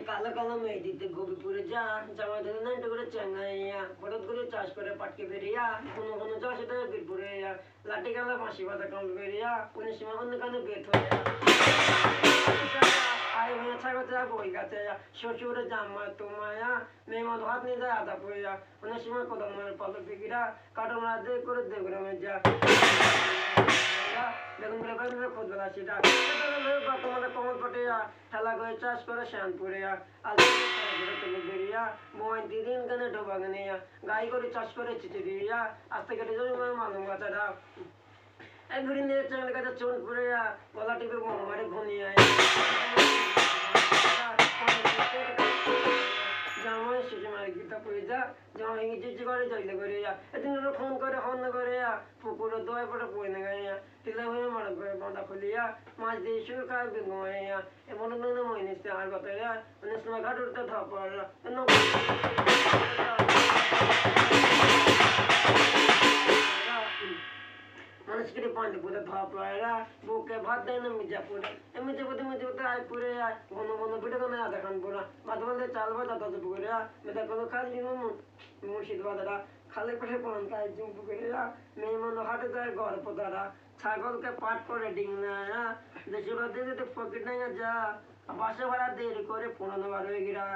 কালো কালো মেহেদিতে গোপীপুরে যা জামা ধরে নাইনটা করে চেঙ্গাইয়া হঠাৎ করে চাষ করে পাটকে বেরিয়া কোনো কোনো চাষে তো বীরপুরে লাঠি গালা মাসি বাতা কাম বেরিয়া কোন সময় অন্য কানে বেত হয়ে আয় হয়ে ছাগল যা বই গাছে শ্বশুরে জামা তোমায়া মেহমান হাত নিয়ে যায় আদা পড়ে অনেক সময় কোদাল মায়ের পালো বিকিরা কাটো মারা দিয়ে করে দেগ্রামে যা বেগুন গুলো বেগুন খোঁজ বেলা সেটা তোমাদের কমল পটে ঠেলা করে চাষ করে শ্যানপুরে বেরিয়া মোবাইল দিদিন গানে ঢোবা গানে গাই করে চাষ করে চিঠি দিয়া আস্তে কেটে জমি মানুষ গাছাটা একদিন দিয়ে চাঁদ গাছে চুন পুড়ে গলা টিপে মারে ঘনিয়ে জামাই শেষে মারে গীতা পড়ে যা জামাই চিঠি করে জয়লে করে এদিন ফোন করে হন করে পুকুরে দোয় পটে পড়ে না গাইয়া তিলা হয়ে মারা করে বাঁধা খুলিয়া মাছ দিয়ে শুরু খায় বেগুমাইয়া এমন মনে নিচ্ছে আর কথা অনেক সময় ঘাট উঠতে ধপ মানুষকে পানি পুরে ধোয়া পড়া বুকে ভাত দেয় না মির্জাপুরে মির্জাপুরে আয় পুরে ঘন ঘন পিঠে কোনো আধা খান পুরা ভাত বলতে চাল ভাত তত পুকুরে মেয়েটা কোনো খালি মুর্শিদাবাদরা খালে পেটে পান খায় জুম পুকুরে মেয়ে মনে হাটে যায় ঘর পোতারা ছাগলকে পাট করে ডিংনা দেশে বাদে যেতে পকেট নাই যা বাসা ভাড়া দেরি করে 15 বার হয়ে গিরা